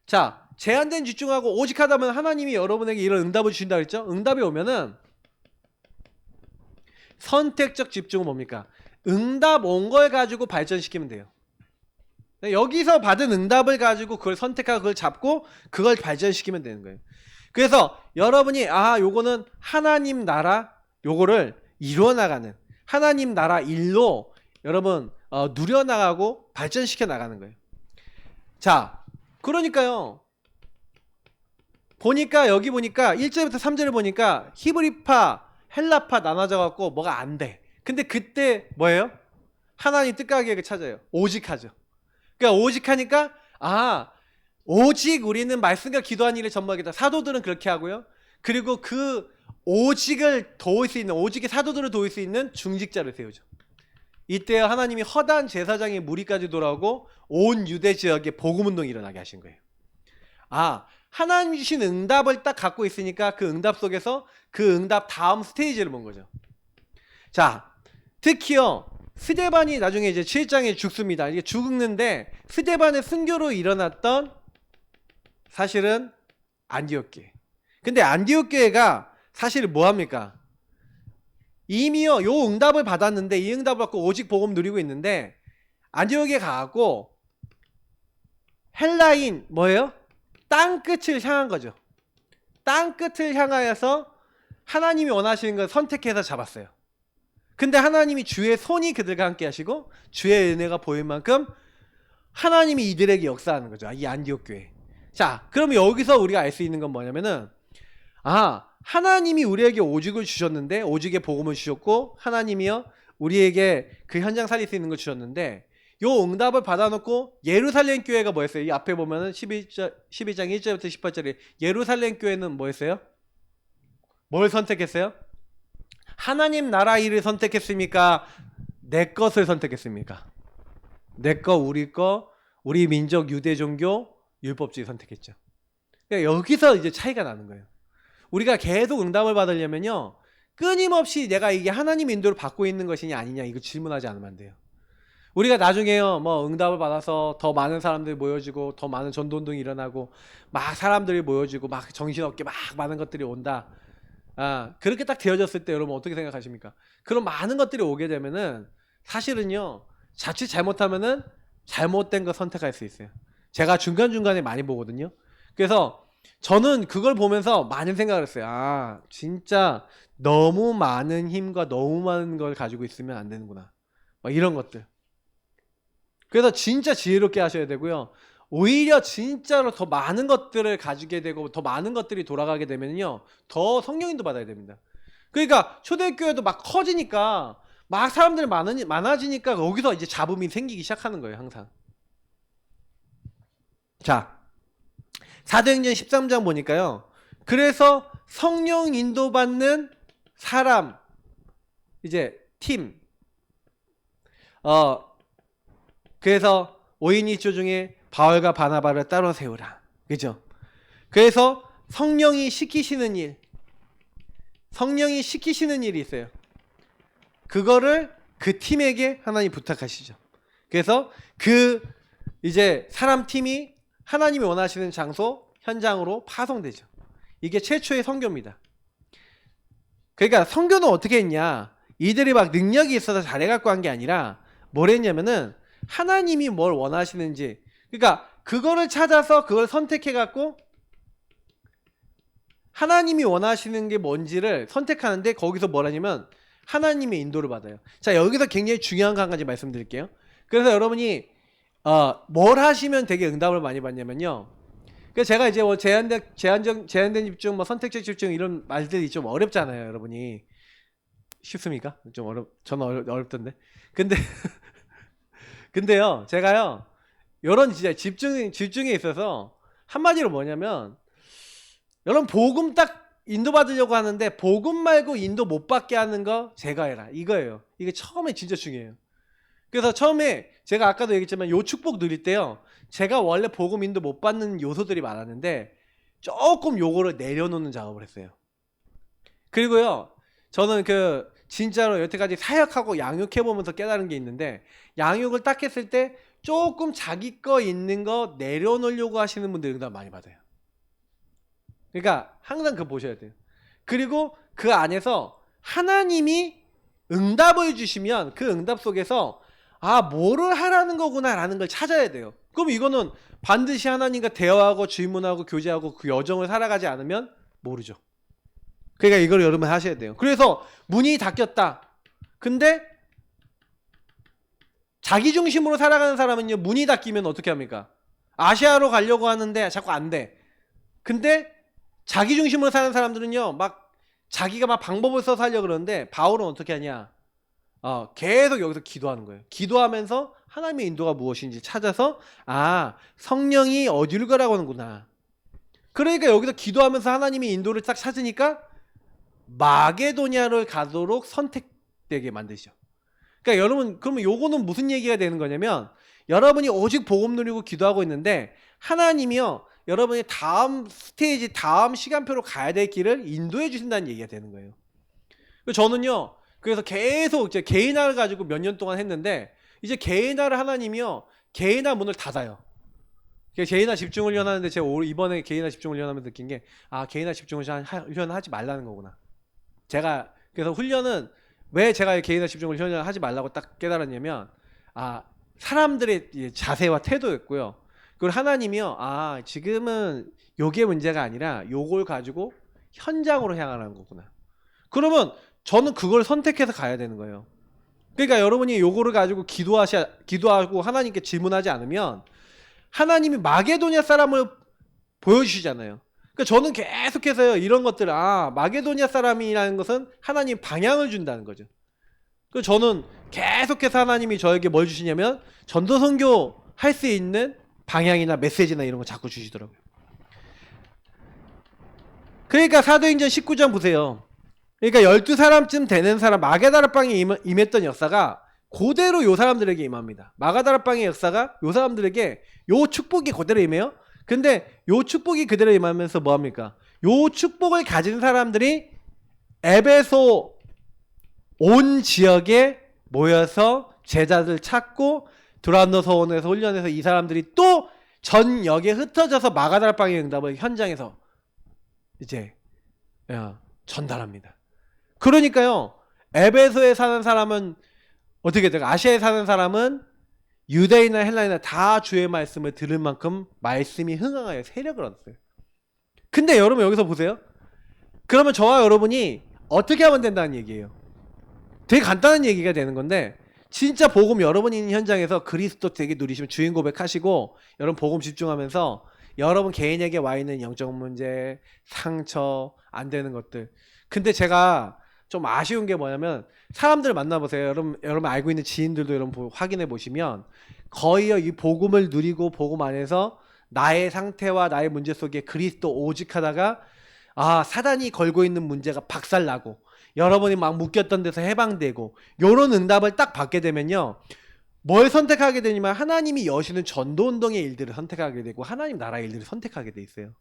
자 제한된 집중하고 오직하다면 하나님이 여러분에게 이런 응답을 주신다 그랬죠? 응답이 오면은 선택적 집중은 뭡니까? 응답 온 걸 가지고 발전시키면 돼요. 여기서 받은 응답을 가지고 그걸 선택하고 그걸 잡고 그걸 발전시키면 되는 거예요. 그래서 여러분이 요거는 하나님 나라 요거를 이루어나가는 하나님 나라 일로 여러분 누려나가고 발전시켜 나가는 거예요. 자 그러니까요 보니까 여기 보니까 1절부터 3절을 보니까 히브리파 헬라파 나눠져 갖고 뭐가 안 돼. 근데 그때 뭐예요? 하나님 뜻가게 찾아요. 오직하죠. 그러니까 오직하니까 오직 우리는 말씀과 기도한 일을 전무하겠다. 사도들은 그렇게 하고요. 그리고 그 오직을 도울 수 있는 오직의 사도들을 도울 수 있는 중직자를 세우죠. 이때 하나님이 허다한 제사장의 무리까지 돌아오고 온 유대 지역에 복음운동이 일어나게 하신 거예요. 하나님 주신 응답을 딱 갖고 있으니까 그 응답 속에서 그 응답 다음 스테이지를 본 거죠. 자 특히요 스데반이 나중에 이제 7장에 죽습니다. 이게 죽는데 스데반의 순교로 일어났던 사실은 안디옥 교회. 근데 안디옥 교회가 사실 뭐합니까? 이미요 요 응답을 받았는데 이 응답을 받고 오직 복음 누리고 있는데 안디옥에 가고 헬라인 뭐예요? 땅끝을 향한 거죠. 땅끝을 향하여서 하나님이 원하시는 걸 선택해서 잡았어요. 근데 하나님이 주의 손이 그들과 함께 하시고 주의 은혜가 보일 만큼 하나님이 이들에게 역사하는 거죠. 이 안디옥 교회. 자, 그러면 여기서 우리가 알 수 있는 건 뭐냐면은 하나님이 우리에게 오직을 주셨는데 오직의 복음을 주셨고 하나님이요 우리에게 그 현장 살릴 수 있는 걸 주셨는데 요 응답을 받아놓고 예루살렘 교회가 뭐였어요? 이 앞에 보면은 12장 1절부터 18절에 예루살렘 교회는 뭐였어요? 뭘 선택했어요? 하나님 나라 일을 선택했습니까? 내 것을 선택했습니까? 내 거, 우리 민족, 유대 종교, 율법주의 선택했죠. 그러니까 여기서 이제 차이가 나는 거예요. 우리가 계속 응답을 받으려면요 끊임없이 내가 이게 하나님의 인도를 받고 있는 것이냐 아니냐 이거 질문하지 않으면 안 돼요. 우리가 나중에요 뭐 응답을 받아서 더 많은 사람들이 모여지고 더 많은 전도운동이 일어나고 막 사람들이 모여지고 막 정신없게 막 많은 것들이 온다. 그렇게 딱 되어졌을 때 여러분 어떻게 생각하십니까? 그런 많은 것들이 오게 되면은 사실은요 자칫 잘못하면은 잘못된 거 선택할 수 있어요. 제가 중간중간에 많이 보거든요. 그래서 저는 그걸 보면서 많은 생각을 했어요. 진짜 너무 많은 힘과 너무 많은 걸 가지고 있으면 안 되는구나. 막 이런 것들. 그래서 진짜 지혜롭게 하셔야 되고요. 오히려 진짜로 더 많은 것들을 가지게 되고 더 많은 것들이 돌아가게 되면요. 더 성령인도 받아야 됩니다. 그러니까 초대교회도 막 커지니까 막 사람들이 많아지니까 거기서 이제 잡음이 생기기 시작하는 거예요. 항상. 자, 사도행전 13장 보니까요. 그래서 성령 인도받는 사람 이제 팀 그래서 5인 2조 중에 바울과 바나바를 따로 세우라. 그죠? 그래서 성령이 시키시는 일이 있어요. 그거를 그 팀에게 하나님 부탁하시죠. 그래서 그 이제 사람 팀이 하나님이 원하시는 장소 현장으로 파송되죠. 이게 최초의 선교입니다. 그러니까 선교는 어떻게 했냐? 이들이 막 능력이 있어서 잘해갖고 한 게 아니라 뭘 했냐면은 하나님이 뭘 원하시는지 그러니까 그거를 찾아서 그걸 선택해갖고 하나님이 원하시는 게 뭔지를 선택하는데 거기서 뭘 하냐면 하나님의 인도를 받아요. 자, 여기서 굉장히 중요한 거 한 가지 말씀드릴게요. 그래서 여러분이 뭘 하시면 되게 응답을 많이 받냐면요. 그래서 제가 이제 뭐 제한된 집중, 뭐 선택적 집중 이런 말들이 좀 어렵잖아요, 여러분이. 쉽습니까? 좀 저는 어렵던데. 근데요, 제가요, 이런 진짜 집중에 있어서 한마디로 뭐냐면, 여러분 복음 딱 인도받으려고 하는데 복음 말고 인도 못 받게 하는 거 제가 해라. 이거예요. 이게 처음에 진짜 중요해요. 그래서 처음에 제가 아까도 얘기했지만 요 축복 누릴 때요. 제가 원래 복음 인도 못 받는 요소들이 많았는데 조금 요거를 내려놓는 작업을 했어요. 그리고요. 저는 진짜로 여태까지 사역하고 양육해보면서 깨달은 게 있는데 양육을 딱 했을 때 조금 자기 거 있는 거 내려놓으려고 하시는 분들 응답 많이 받아요. 그러니까 항상 그거 보셔야 돼요. 그리고 그 안에서 하나님이 응답을 주시면 그 응답 속에서 뭐를 하라는 거구나 라는 걸 찾아야 돼요. 그럼 이거는 반드시 하나님과 대화하고 질문하고 교제하고 그 여정을 살아가지 않으면 모르죠. 그러니까 이걸 여러분 하셔야 돼요. 그래서 문이 닫혔다. 근데 자기 중심으로 살아가는 사람은요. 문이 닫히면 어떻게 합니까? 아시아로 가려고 하는데 자꾸 안 돼. 근데 자기 중심으로 사는 사람들은요. 자기가 방법을 써서 하려고 그러는데 바울은 어떻게 하냐? 계속 여기서 기도하는 거예요. 기도하면서 하나님의 인도가 무엇인지 찾아서 성령이 어디를 가라고 하는구나. 그러니까 여기서 기도하면서 하나님의 인도를 딱 찾으니까 마게도냐를 가도록 선택되게 만드시죠. 그러니까 여러분 그러면 요거는 무슨 얘기가 되는 거냐면 여러분이 오직 복음 누리고 기도하고 있는데 하나님이요 여러분이 다음 스테이지 다음 시간표로 가야 될 길을 인도해 주신다는 얘기가 되는 거예요. 저는요 그래서 계속 이제 개인화를 가지고 몇 년 동안 했는데 이제 개인화를 하나님이요 개인화 문을 닫아요. 개인화 집중 훈련하는데 제가 이번에 개인화 집중 훈련하면서 느낀 게 개인화 집중 훈련 하지 말라는 거구나. 제가 그래서 훈련은 왜 제가 개인화 집중 훈련을 하지 말라고 딱 깨달았냐면 사람들의 자세와 태도였고요. 그리고 하나님이요 지금은 요게 문제가 아니라 요걸 가지고 현장으로 향하라는 거구나. 그러면 저는 그걸 선택해서 가야 되는 거예요. 그러니까 여러분이 요거를 가지고 기도하고 하나님께 질문하지 않으면 하나님이 마게도냐 사람을 보여주시잖아요. 그러니까 저는 계속해서요 이런 것들 마게도냐 사람이라는 것은 하나님 방향을 준다는 거죠. 그래서 저는 계속해서 하나님이 저에게 뭘 주시냐면 전도 선교 할 수 있는 방향이나 메시지나 이런 거 자꾸 주시더라고요. 그러니까 사도행전 19장 보세요. 그러니까 12사람쯤 되는 사람 마가다라방에 임했던 역사가 그대로 요 사람들에게 임합니다. 마가다라방의 역사가 요 사람들에게 요 축복이 그대로 임해요. 근데 요 축복이 그대로 임하면서 뭐합니까? 요 축복을 가진 사람들이 에베소 온 지역에 모여서 제자들 찾고 두란노 서원에서 훈련해서 이 사람들이 또 전역에 흩어져서 마가다락방의 응답을 현장에서 이제 전달합니다. 그러니까요, 에베소에 사는 사람은 어떻게 돼요? 아시아에 사는 사람은 유대인이나 헬라인이나 다 주의 말씀을 들을 만큼 말씀이 흥황하여 세력을 얻었어요. 근데 여러분 여기서 보세요. 그러면 저와 여러분이 어떻게 하면 된다는 얘기예요. 되게 간단한 얘기가 되는 건데, 진짜 복음 여러분이 있는 현장에서 그리스도 되게 누리시면 주인 고백하시고 여러분 복음 집중하면서 여러분 개인에게 와 있는 영적 문제, 상처, 안 되는 것들. 근데 제가 좀 아쉬운 게 뭐냐면, 사람들 만나보세요. 여러분 알고 있는 지인들도 여러분 확인해 보시면 거의 이 복음을 누리고 복음 안에서 나의 상태와 나의 문제 속에 그리스도 오직 하다가 사단이 걸고 있는 문제가 박살나고 여러분이 막 묶였던 데서 해방되고 요런 응답을 딱 받게 되면요, 뭘 선택하게 되냐면 하나님이 여시는 전도운동의 일들을 선택하게 되고 하나님 나라의 일들을 선택하게 돼 있어요.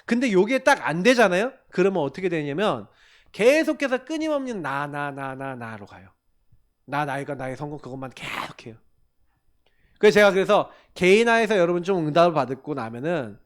근데 요게 딱 안 되잖아요. 그러면 어떻게 되냐면 계속해서 끊임없는 나로 가요. 나이가 나의 성공, 그것만 계속해요. 그래서 개인화에서 여러분 좀 응답을 받고 나면은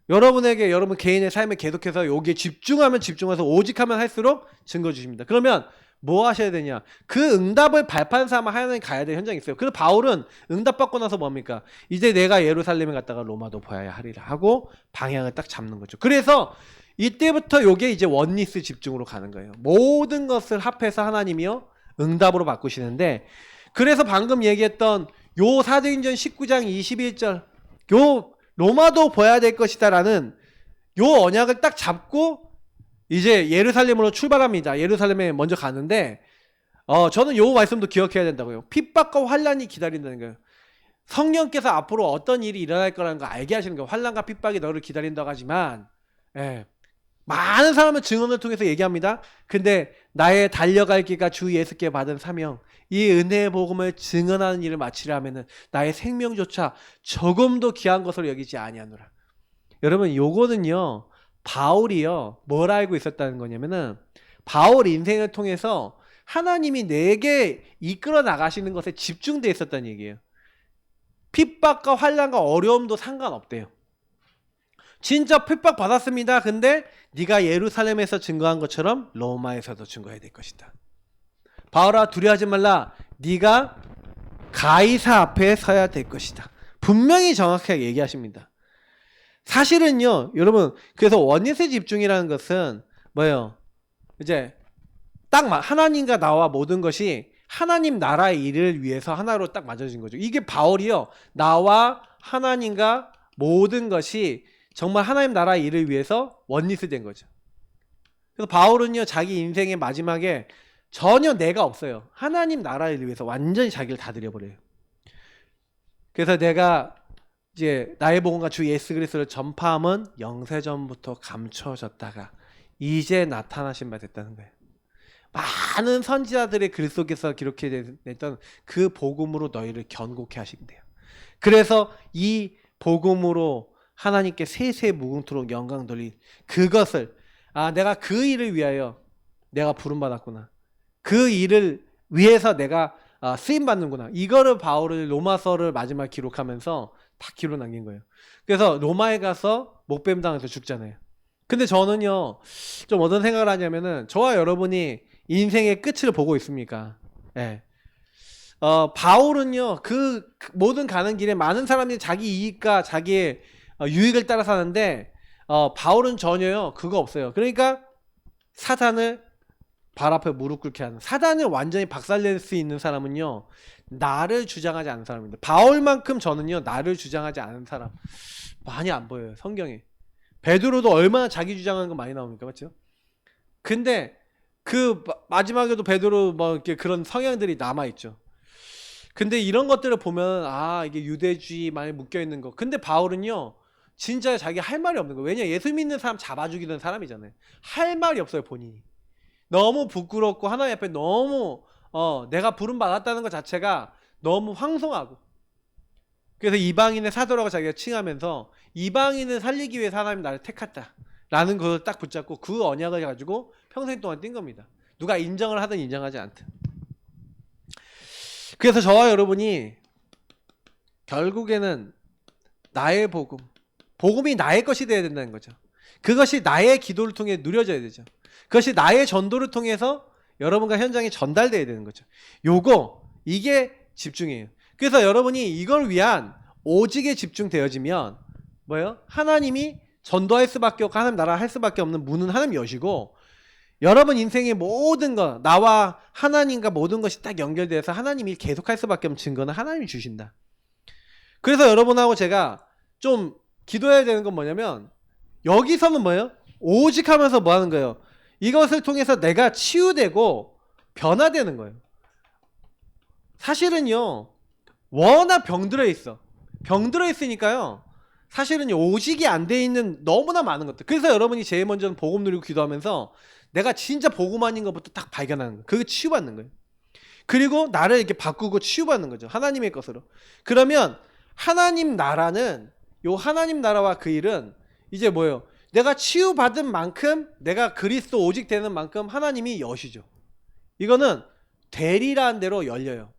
여러분에게 여러분 개인의 삶에 계속해서 여기에 집중하면 집중해서 오직 하면 할수록 증거 주십니다. 그러면 뭐 하셔야 되냐? 그 응답을 발판 삼아 하나님 가야 될 현장이 있어요. 그래서 바울은 응답받고 나서 뭡니까? 이제 내가 예루살렘에 갔다가 로마도 보아야 하리라 하고 방향을 딱 잡는 거죠. 그래서 이때부터 요게 이제 원리스 집중으로 가는 거예요. 모든 것을 합해서 하나님이요 응답으로 바꾸시는데, 그래서 방금 얘기했던 요 사도행전 19장 21절 요 로마도 보아야 될 것이다 라는 요 언약을 딱 잡고 이제 예루살렘으로 출발합니다. 예루살렘에 먼저 가는데 저는 요 말씀도 기억해야 된다고요. 핍박과 환란이 기다린다는 거예요. 성령께서 앞으로 어떤 일이 일어날 거라는 거 알게 하시는 거예요. 환란과 핍박이 너를 기다린다고 하지만 많은 사람은 증언을 통해서 얘기합니다. 근데 나의 달려갈 길과 주 예수께 받은 사명, 이 은혜의 복음을 증언하는 일을 마치려 하면은 나의 생명조차 조금도 귀한 것으로 여기지 아니하노라. 여러분 요거는요, 바울이요 뭘 알고 있었다는 거냐면은, 바울 인생을 통해서 하나님이 내게 이끌어 나가시는 것에 집중되어 있었다는 얘기예요. 핍박과 환난과 어려움도 상관없대요. 진짜 핍박 받았습니다. 근데 네가 예루살렘에서 증거한 것처럼 로마에서도 증거해야 될 것이다. 바울아 두려워하지 말라. 네가 가이사 앞에 서야 될 것이다. 분명히 정확하게 얘기하십니다. 사실은요, 여러분, 그래서 원리스의 집중이라는 것은 뭐예요? 이제 딱 하나님과 나와 모든 것이 하나님 나라의 일을 위해서 하나로 딱 맞아진 거죠. 이게 바울이요, 나와 하나님과 모든 것이 정말 하나님 나라의 일을 위해서 원리스 된 거죠. 그래서 바울은요, 자기 인생의 마지막에 전혀 내가 없어요. 하나님 나라를 위해서 완전히 자기를 다 드려버려요. 그래서 내가 이제 나의 복음과 주 예수 그리스도를 전파함은 영세전부터 감춰졌다가 이제 나타나신 바 됐다는 거예요. 많은 선지자들의 글 속에서 기록해냈던 그 복음으로 너희를 견고케 하신대요. 그래서 이 복음으로 하나님께 세세 무궁토록 영광 돌린 그것을, 내가 그 일을 위하여 내가 부름받았구나, 그 일을 위해서 내가 쓰임받는구나, 이거를 바울은 로마서를 마지막 기록하면서 다 기록 남긴 거예요. 그래서 로마에 가서 목뱀 당해서 죽잖아요. 근데 저는요, 좀 어떤 생각을 하냐면은, 저와 여러분이 인생의 끝을 보고 있습니까? 예. 바울은요, 그 모든 가는 길에 많은 사람들이 자기 이익과 자기의 유익을 따라 사는데, 바울은 전혀요 그거 없어요. 그러니까 사단을 발 앞에 무릎 꿇게 하는, 사단을 완전히 박살낼 수 있는 사람은요, 나를 주장하지 않는 사람입니다. 바울만큼 저는요, 나를 주장하지 않은 사람 많이 안 보여요, 성경에. 베드로도 얼마나 자기 주장하는 거 많이 나옵니까, 맞죠? 근데 그 마지막에도 베드로 뭐 이렇게 그런 성향들이 남아 있죠. 근데 이런 것들을 보면 이게 유대주의 많이 묶여 있는 거. 근데 바울은요, 진짜 자기 할 말이 없는 거예요. 왜냐, 예수 믿는 사람 잡아 죽이던 사람이잖아요. 할 말이 없어요, 본인이. 너무 부끄럽고 하나님 앞에 너무 내가 부름 받았다는 것 자체가 너무 황송하고, 그래서 이방인의 사도라고 자기가 칭하면서 이방인을 살리기 위해서 하나님 나를 택했다 라는 것을 딱 붙잡고 그 언약을 가지고 평생 동안 뛴 겁니다. 누가 인정을 하든 인정하지 않든. 그래서 저와 여러분이 결국에는 나의 복음, 복음이 나의 것이 되어야 된다는 거죠. 그것이 나의 기도를 통해 누려져야 되죠. 그것이 나의 전도를 통해서 여러분과 현장에 전달돼야 되는 거죠. 이게 집중이에요. 그래서 여러분이 이걸 위한 오직에 집중되어지면 뭐예요? 하나님이 전도할 수밖에 없고 하나님 나라 할 수밖에 없는 문은 하나님 여시고, 여러분 인생의 모든 것, 나와 하나님과 모든 것이 딱 연결돼서 하나님이 계속할 수밖에 없는 증거는 하나님이 주신다. 그래서 여러분하고 제가 좀 기도해야 되는 건 뭐냐면, 여기서는 뭐예요? 오직 하면서 뭐 하는 거예요? 이것을 통해서 내가 치유되고 변화되는 거예요. 사실은요, 워낙 병들어 있어. 병들어 있으니까요, 사실은 오직이 안 돼 있는 너무나 많은 것들. 그래서 여러분이 제일 먼저는 복음 누리고 기도하면서 내가 진짜 복음 아닌 것부터 딱 발견하는 거예요. 그게 치유받는 거예요. 그리고 나를 이렇게 바꾸고 치유받는 거죠. 하나님의 것으로. 그러면 하나님 나라는, 요 하나님 나라와 그 일은 이제 뭐예요? 내가 치유받은 만큼, 내가 그리스도 오직 되는 만큼 하나님이 여시죠. 이거는 되리라는 대로 열려요.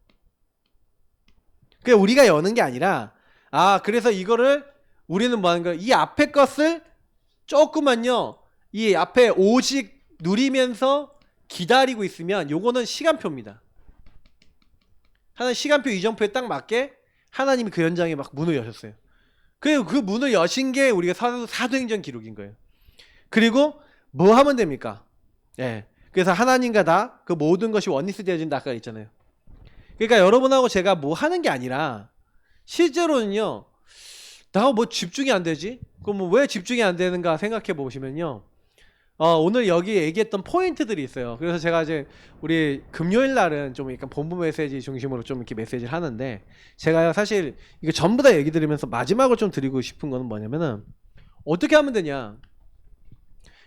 그게 우리가 여는 게 아니라, 그래서 이거를 우리는 뭐 하는 거예요? 이 앞에 것을 조금만요, 이 앞에 오직 누리면서 기다리고 있으면 요거는 시간표입니다. 하나님 시간표 이정표에 딱 맞게 하나님이 그 현장에 막 문을 여셨어요. 그리고 그 문을 여신 게 우리가 사도행전 기록인 거예요. 그리고 뭐 하면 됩니까? 예. 그래서 하나님과 나 그 모든 것이 원리스 되어진다 아까 있잖아요. 그러니까 여러분하고 제가 뭐 하는 게 아니라, 실제로는요, 나 뭐 집중이 안 되지? 그럼 뭐 왜 집중이 안 되는가 생각해 보시면요, 오늘 여기 얘기했던 포인트들이 있어요. 그래서 제가 이제 우리 금요일 날은 좀 약간 본부 메시지 중심으로 좀 이렇게 메시지를 하는데, 제가요 사실 이거 전부 다 얘기 드리면서 마지막으로 좀 드리고 싶은 거는 뭐냐면은, 어떻게 하면 되냐,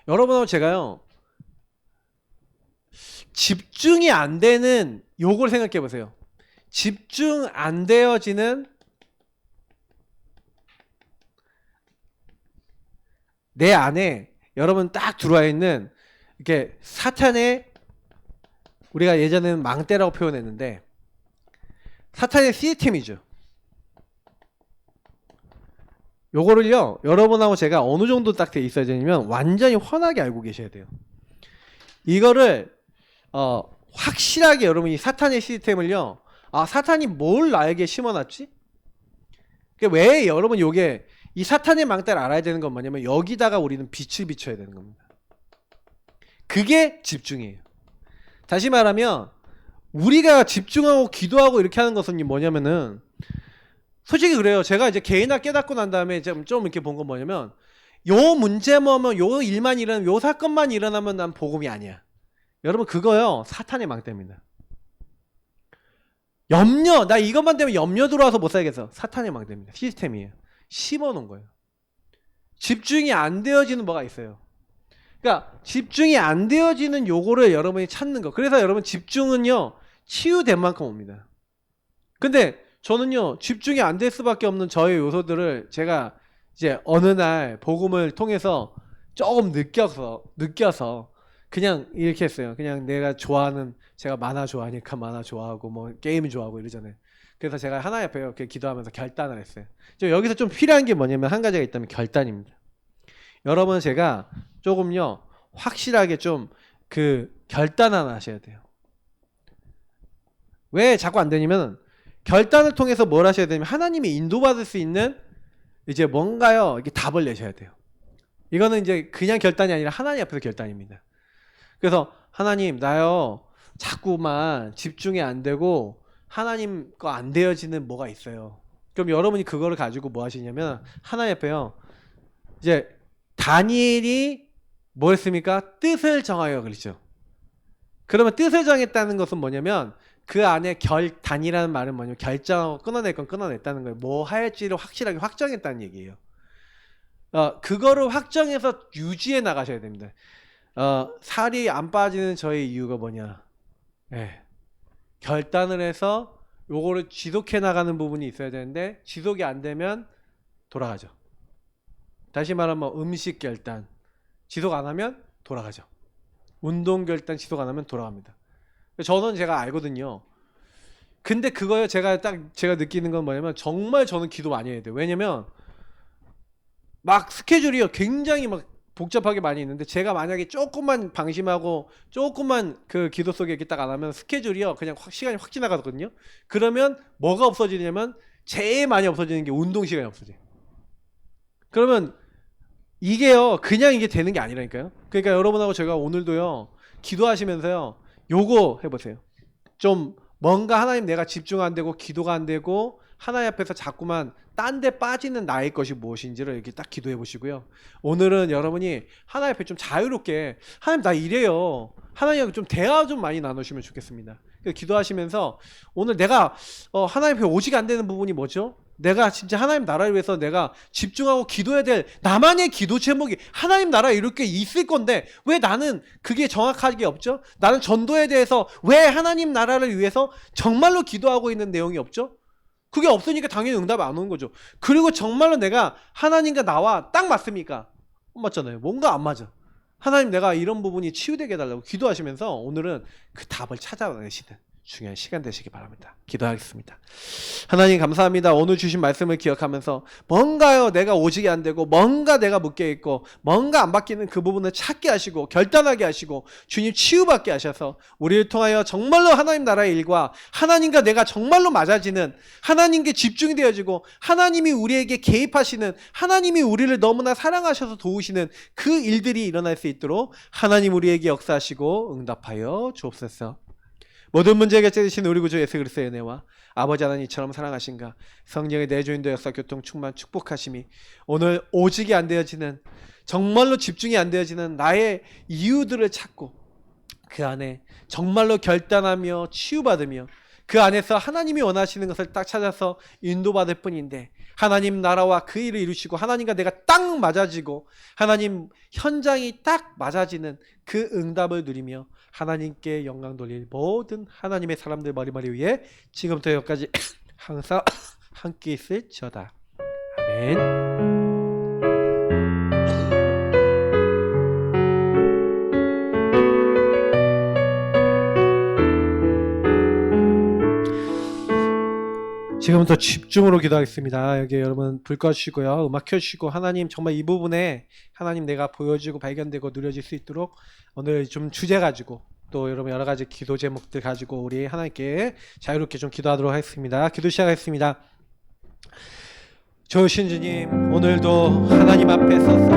여러분하고 제가요 집중이 안 되는 요걸 생각해 보세요. 집중 안 되어지는 내 안에 여러분 딱 들어와 있는, 이렇게 사탄의, 우리가 예전에는 망대라고 표현했는데 사탄의 시스템이죠. 요거를요 여러분하고 제가 어느 정도 딱 돼 있어야 되냐면 완전히 훤하게 알고 계셔야 돼요. 이거를 확실하게 여러분이 사탄의 시스템을요, 사탄이 뭘 나에게 심어놨지? 왜 여러분 요게 이 사탄의 망대를 알아야 되는 건 뭐냐면, 여기다가 우리는 빛을 비춰야 되는 겁니다. 그게 집중이에요. 다시 말하면 우리가 집중하고 기도하고 이렇게 하는 것은 뭐냐면은, 솔직히 그래요. 제가 이제 개인화 깨닫고 난 다음에 좀 이렇게 본 건 뭐냐면, 요 문제만, 요 일만 일어나면, 요 사건만 일어나면 난 복음이 아니야. 여러분 그거요 사탄의 망대입니다. 염려, 나 이것만 되면 염려 들어와서 못 살겠어. 사탄의 망대입니다. 시스템이에요. 심어놓은 거예요. 집중이 안 되어지는 뭐가 있어요. 그러니까 집중이 안 되어지는 요거를 여러분이 찾는 거. 그래서 여러분 집중은요 치유된 만큼 옵니다. 근데 저는요 집중이 안 될 수밖에 없는 저의 요소들을 제가 이제 어느 날 복음을 통해서 조금 느껴서 그냥 이렇게 했어요. 그냥 내가 좋아하는, 제가 만화 좋아하니까 만화 좋아하고 뭐 게임 좋아하고 이러잖아요. 그래서 제가 하나님 앞에 이렇게 기도하면서 결단을 했어요. 여기서 좀 필요한 게 뭐냐면 한 가지가 있다면 결단입니다. 여러분 제가 조금요 확실하게 좀 그 결단 하나 하셔야 돼요. 왜 자꾸 안 되냐면, 결단을 통해서 뭘 하셔야 되냐면 하나님이 인도받을 수 있는 이제 뭔가요 이게 답을 내셔야 돼요. 이거는 이제 그냥 결단이 아니라 하나님 앞에서 결단입니다. 그래서 하나님 나요 자꾸만 집중이 안 되고 하나님 거 안 되어지는 뭐가 있어요. 그럼 여러분이 그거를 가지고 뭐 하시냐면, 하나님 앞에요 이제 다니엘이 뭐 했습니까? 뜻을 정하여 그랬죠. 그러면 뜻을 정했다는 것은 뭐냐면, 그 안에 결단이라는 말은 뭐냐면 결정하고 끊어낼 건 끊어냈다는 거예요. 뭐 할지를 확실하게 확정했다는 얘기예요. 그거를 확정해서 유지해 나가셔야 됩니다. 살이 안 빠지는 저의 이유가 뭐냐? 결단을 해서 요거를 지속해 나가는 부분이 있어야 되는데, 지속이 안 되면 돌아가죠. 다시 말하면 음식 결단, 지속 안 하면 돌아가죠. 운동 결단 시도가 나면 돌아갑니다. 저는 제가 알거든요. 근데 그거요, 제가 느끼는 건 뭐냐면 정말 저는 기도 많이 해야 돼요. 왜냐면 막 스케줄이요 굉장히 막 복잡하게 많이 있는데, 제가 만약에 조금만 방심하고 조금만 그 기도 속에 이렇게 딱 안 하면 스케줄이요 그냥 시간이 확 지나가거든요. 그러면 뭐가 없어지냐면 제일 많이 없어지는 게 운동 시간이 없어져요. 그러면 이게요 그냥 이게 되는 게 아니라니까요. 그러니까 여러분하고 제가 오늘도요 기도하시면서요 요거 해보세요. 좀 뭔가 하나님 내가 집중 안 되고 기도가 안 되고 하나님 앞에서 자꾸만 딴 데 빠지는 나의 것이 무엇인지를 이렇게 딱 기도해 보시고요. 오늘은 여러분이 하나님 앞에 좀 자유롭게, 하나님 나 이래요, 하나님하고 좀 대화 좀 많이 나누시면 좋겠습니다. 기도하시면서 오늘 내가 하나님 앞에 오직 안 되는 부분이 뭐죠? 내가 진짜 하나님 나라를 위해서 내가 집중하고 기도해야 될 나만의 기도 제목이 하나님 나라 이렇게 있을 건데 왜 나는 그게 정확하게 없죠? 나는 전도에 대해서 왜 하나님 나라를 위해서 정말로 기도하고 있는 내용이 없죠? 그게 없으니까 당연히 응답이 안 오는 거죠. 그리고 정말로 내가 하나님과 나와 딱 맞습니까? 안 맞잖아요. 뭔가 안 맞아. 하나님 내가 이런 부분이 치유되게 해달라고 기도하시면서 오늘은 그 답을 찾아내시는 중요한 시간 되시기 바랍니다. 기도하겠습니다. 하나님 감사합니다. 오늘 주신 말씀을 기억하면서 뭔가요 내가 오직이 안 되고 뭔가 내가 묶여 있고 뭔가 안 바뀌는 그 부분을 찾게 하시고 결단하게 하시고 주님 치유받게 하셔서 우리를 통하여 정말로 하나님 나라의 일과 하나님과 내가 정말로 맞아지는, 하나님께 집중이 되어지고 하나님이 우리에게 개입하시는, 하나님이 우리를 너무나 사랑하셔서 도우시는 그 일들이 일어날 수 있도록 하나님 우리에게 역사하시고 응답하여 주옵소서. 모든 문제 해결자이신 우리 구주 예수 그리스도의 은혜와 아버지 하나님처럼 사랑하신가 성령의 내주인도 역사 교통 충만 축복하심이 오늘 오직이 안 되어지는, 정말로 집중이 안 되어지는 나의 이유들을 찾고 그 안에 정말로 결단하며 치유받으며 그 안에서 하나님이 원하시는 것을 딱 찾아서 인도받을 뿐인데, 하나님 나라와 그 일을 이루시고 하나님과 내가 딱 맞아지고 하나님 현장이 딱 맞아지는 그 응답을 누리며 하나님께 영광 돌릴 모든 하나님의 사람들 머리머리 위에 지금부터 여기까지 항상 함께 있을지어다. 아멘. 지금부터 집중으로 기도하겠습니다. 여기 여러분 불 꺼주시고요. 음악 켜주시고 하나님 정말 이 부분에 하나님 내가 보여지고 발견되고 누려질 수 있도록 오늘 좀 주제 가지고 또 여러분 여러 가지 기도 제목들 가지고 우리 하나님께 자유롭게 좀 기도하도록 하겠습니다. 기도 시작하겠습니다. 좋으신 주님, 오늘도 하나님 앞에 서서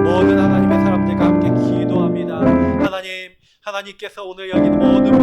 모든 하나님의 사람들과 함께 기도합니다. 하나님께서 오늘 여기 모든